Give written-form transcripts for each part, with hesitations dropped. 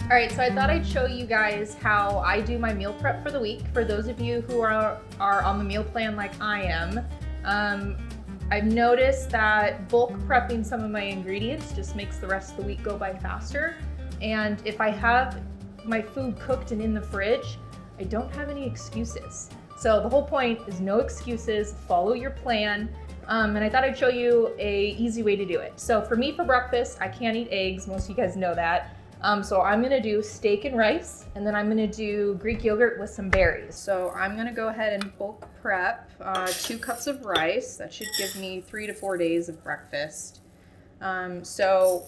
All right, so I thought I'd show you guys how I do my meal prep for the week. For those of you who are on the meal plan like I am, I've noticed that bulk prepping some of my ingredients just makes the rest of the week go by faster. And if I have my food cooked and in the fridge, I don't have any excuses. So the whole point is no excuses, follow your plan. And I thought I'd show you a easy way to do it. So for me, for breakfast, I can't eat eggs. Most of you guys know that. So I'm gonna do steak and rice, and then I'm gonna do Greek yogurt with some berries. So I'm gonna go ahead and bulk prep 2 cups of rice. That should give me 3 to 4 days of breakfast. So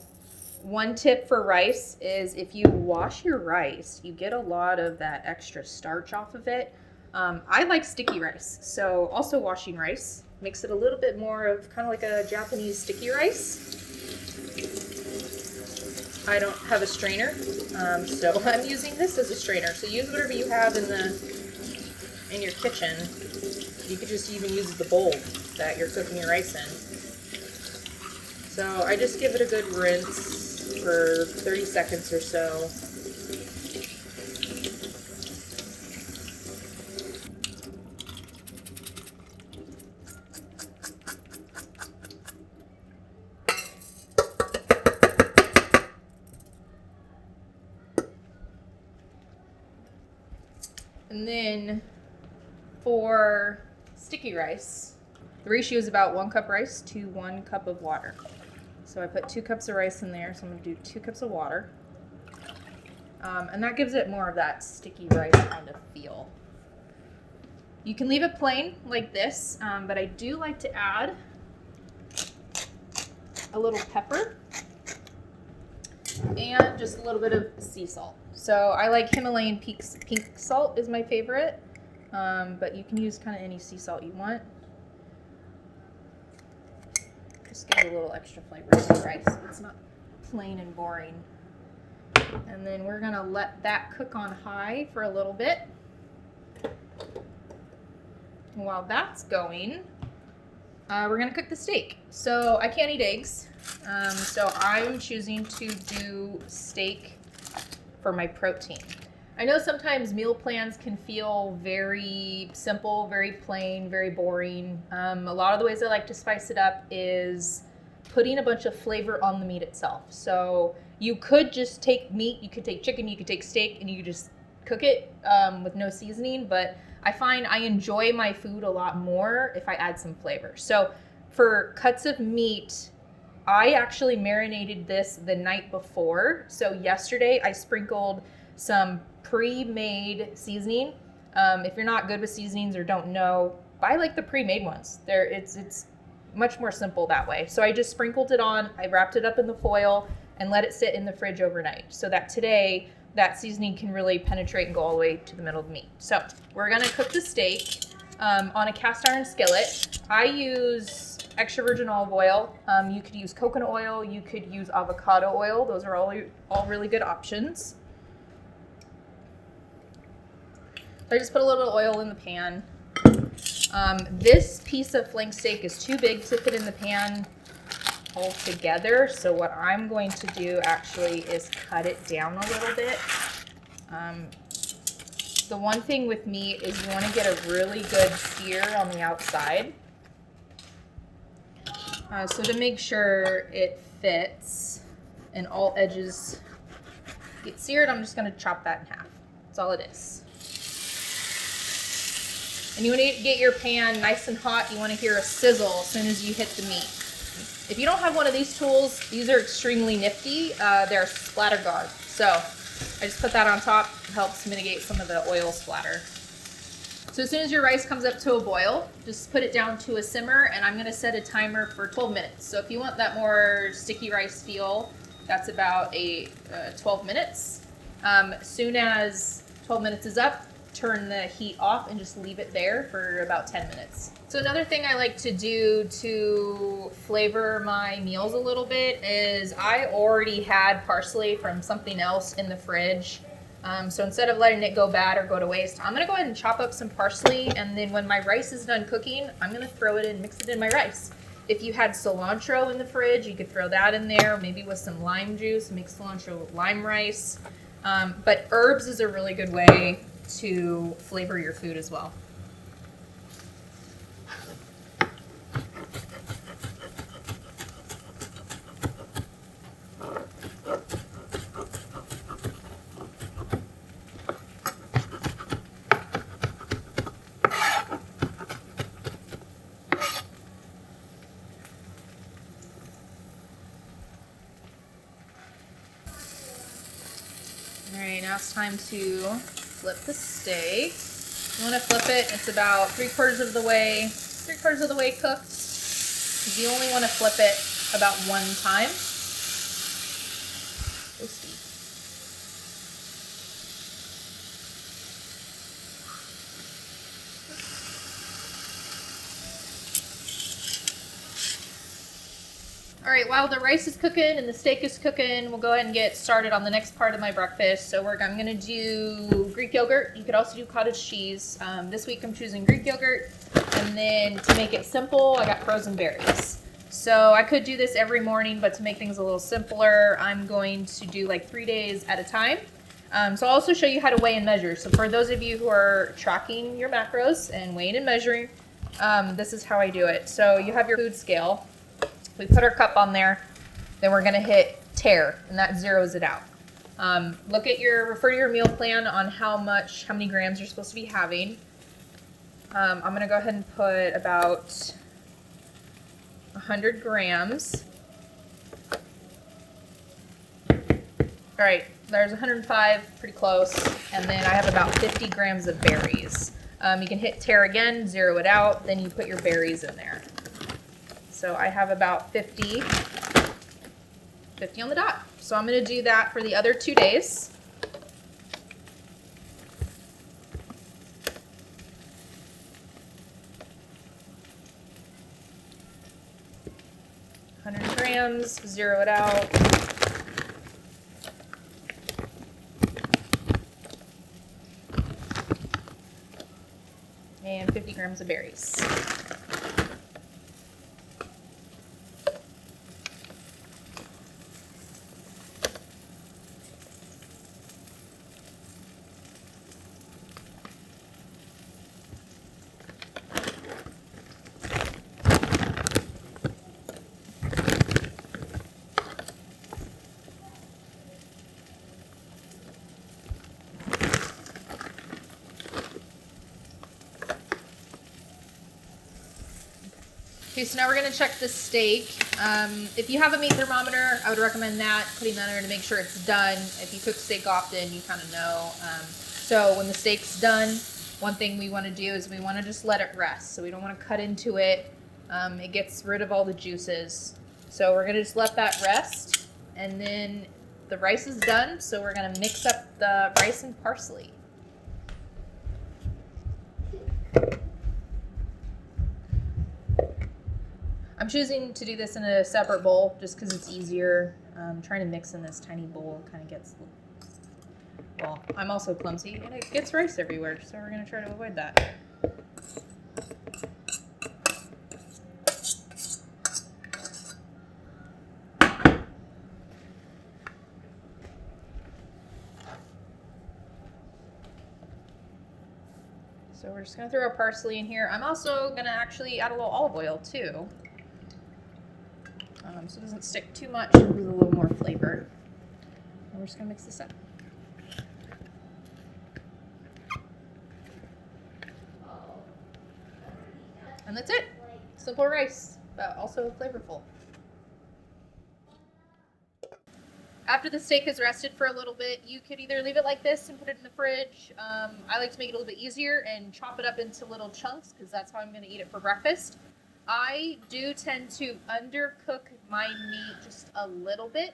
one tip for rice is if you wash your rice, you get a lot of that extra starch off of it. I like sticky rice, so also washing rice makes it a little bit more of kind of like a Japanese sticky rice. I don't have a strainer, so I'm using this as a strainer. So use whatever you have in your kitchen. You could just even use the bowl that you're cooking your rice in. So I just give it a good rinse for 30 seconds or so. And then for sticky rice, the ratio is about 1 cup rice to 1 cup of water. So I put 2 cups of rice in there, so I'm gonna do 2 cups of water. And that gives it more of that sticky rice kind of feel. You can leave it plain like this, but I do like to add a little pepper and just a little bit of sea salt. So I like Himalayan pink salt is my favorite, but you can use kind of any sea salt you want. Just give it a little extra flavor to the rice. It's not plain and boring. And then we're gonna let that cook on high for a little bit. And while that's going, we're gonna cook the steak. So I can't eat eggs, so I'm choosing to do steak for my protein. I know sometimes meal plans can feel very simple, very plain, very boring. A lot of the ways I like to spice it up is putting a bunch of flavor on the meat itself. So you could just take meat, you could take chicken, you could take steak, and you could just cook it with no seasoning, but I find I enjoy my food a lot more if I add some flavor. So for cuts of meat, I actually marinated this the night before. So yesterday I sprinkled some pre-made seasoning. If you're not good with seasonings or don't know, buy like the pre-made ones. It's much more simple that way. So I just sprinkled it on, I wrapped it up in the foil and let it sit in the fridge overnight so that today that seasoning can really penetrate and go all the way to the middle of the meat. So we're gonna cook the steak on a cast iron skillet. I use extra virgin olive oil. You could use coconut oil, you could use avocado oil. Those are all really good options. So I just put a little bit of oil in the pan. This piece of flank steak is too big to fit in the pan all together. So what I'm going to do actually is cut it down a little bit. The one thing with meat is you want to get a really good sear on the outside. So to make sure it fits and all edges get seared, I'm just going to chop that in half. That's all it is. And you want to get your pan nice and hot. You want to hear a sizzle as soon as you hit the meat. If you don't have one of these tools, these are extremely nifty. They're splatter guard. So I just put that on top. It helps mitigate some of the oil splatter. So as soon as your rice comes up to a boil, just put it down to a simmer, and I'm going to set a timer for 12 minutes. So if you want that more sticky rice feel, that's about 12 minutes. As soon as 12 minutes is up, turn the heat off and just leave it there for about 10 minutes. So another thing I like to do to flavor my meals a little bit is I already had parsley from something else in the fridge. So instead of letting it go bad or go to waste, I'm gonna go ahead and chop up some parsley, and then when my rice is done cooking, I'm gonna throw it in, mix it in my rice. If you had cilantro in the fridge, you could throw that in there, maybe with some lime juice, make cilantro with lime rice. But herbs is a really good way to flavor your food as well. Alright, now it's time to flip the steak. You want to flip it, it's about 3/4 of the way cooked. You only want to flip it about 1 time. Toasty. Alright, while the rice is cooking and the steak is cooking, we'll go ahead and get started on the next part of my breakfast. So I'm going to do Greek yogurt. You could also do cottage cheese. This week I'm choosing Greek yogurt. And then to make it simple, I got frozen berries. So I could do this every morning, but to make things a little simpler, I'm going to do like 3 days at a time. So I'll also show you how to weigh and measure. So for those of you who are tracking your macros and weighing and measuring, this is how I do it. So you have your food scale. We put our cup on there, then we're gonna hit tare, and that zeroes it out. Refer to your meal plan on how many grams you're supposed to be having. I'm gonna go ahead and put about 100 grams. All right, there's 105, pretty close, and then I have about 50 grams of berries. You can hit tare again, zero it out, then you put your berries in there. So I have about 50 on the dot. So I'm going to do that for the other 2 days. Grams, zero it out. And 50 grams of berries. Okay, so now we're gonna check the steak. If you have a meat thermometer, I would recommend that, putting that in there to make sure it's done. If you cook steak often, you kind of know. So when the steak's done, one thing we wanna do is we wanna just let it rest. So we don't wanna cut into it. It gets rid of all the juices. So we're gonna just let that rest. And then the rice is done, so we're gonna mix up the rice and parsley. I'm choosing to do this in a separate bowl just because it's easier. Trying to mix in this tiny bowl kind of gets, well, I'm also clumsy and it gets rice everywhere, so we're going to try to avoid that. So we're just going to throw our parsley in here. I'm also going to actually add a little olive oil too. So it doesn't stick too much and gives a little more flavor. And we're just going to mix this up. And that's it. Simple rice, but also flavorful. After the steak has rested for a little bit, you could either leave it like this and put it in the fridge. I like to make it a little bit easier and chop it up into little chunks because that's how I'm going to eat it for breakfast. I do tend to undercook my meat just a little bit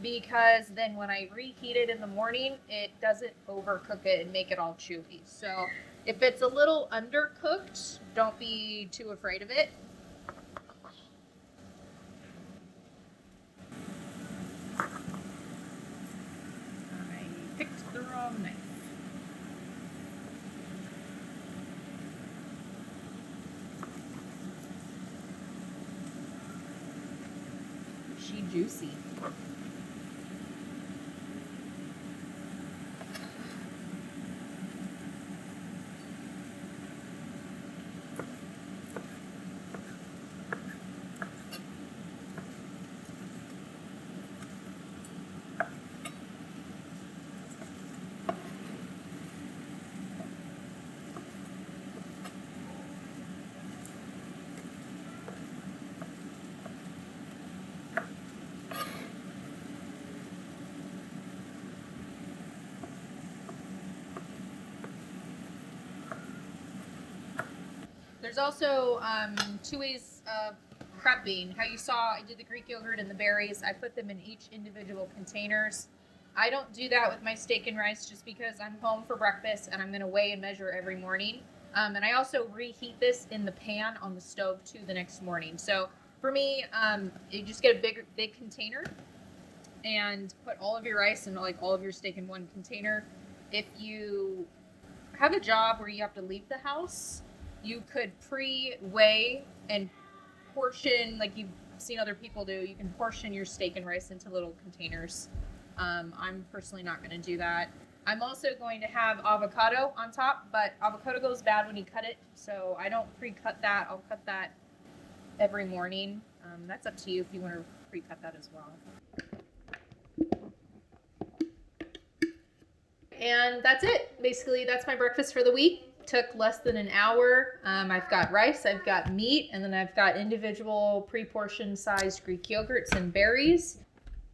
because then when I reheat it in the morning, it doesn't overcook it and make it all chewy. So if it's a little undercooked, don't be too afraid of it. I picked the wrong knife. She juicy. There's also 2 ways of prepping. How you saw I did the Greek yogurt and the berries. I put them in each individual containers. I don't do that with my steak and rice just because I'm home for breakfast and I'm going to weigh and measure every morning. And I also reheat this in the pan on the stove too the next morning. So for me, you just get a big container and put all of your rice and like all of your steak in one container. If you have a job where you have to leave the house, you could pre-weigh and portion, like you've seen other people do. You can portion your steak and rice into little containers. I'm personally not going to do that. I'm also going to have avocado on top, but avocado goes bad when you cut it, so I don't pre-cut that. I'll cut that every morning. That's up to you if you want to pre-cut that as well. And that's it. Basically, that's my breakfast for the week. Took less than an hour. I've got rice, I've got meat, and then I've got individual pre-portioned sized Greek yogurts and berries.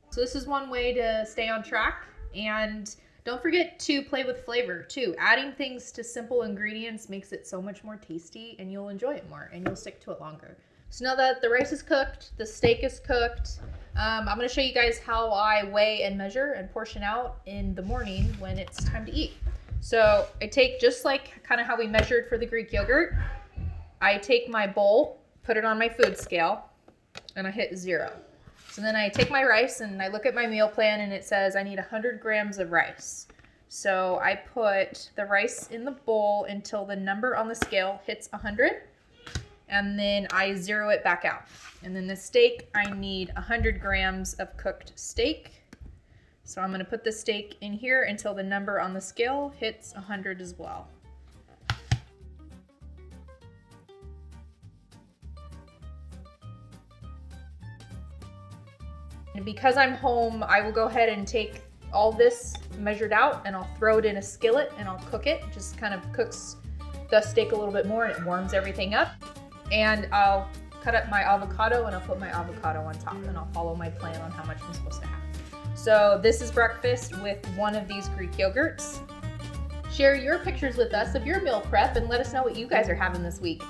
So this is one way to stay on track. And don't forget to play with flavor too. Adding things to simple ingredients makes it so much more tasty and you'll enjoy it more and you'll stick to it longer. So now that the rice is cooked, the steak is cooked, I'm going to show you guys how I weigh and measure and portion out in the morning when it's time to eat. So I take, just like kind of how we measured for the Greek yogurt, I take my bowl, put it on my food scale, and I hit 0. So then I take my rice and I look at my meal plan and it says I need 100 grams of rice. So I put the rice in the bowl until the number on the scale hits 100, and then I 0 it back out. And then the steak, I need 100 grams of cooked steak. So I'm going to put the steak in here until the number on the scale hits 100 as well. And because I'm home, I will go ahead and take all this measured out and I'll throw it in a skillet and I'll cook it. Just kind of cooks the steak a little bit more and it warms everything up. And I'll cut up my avocado and I'll put my avocado on top and I'll follow my plan on how much I'm supposed to have. So this is breakfast with one of these Greek yogurts. Share your pictures with us of your meal prep and let us know what you guys are having this week.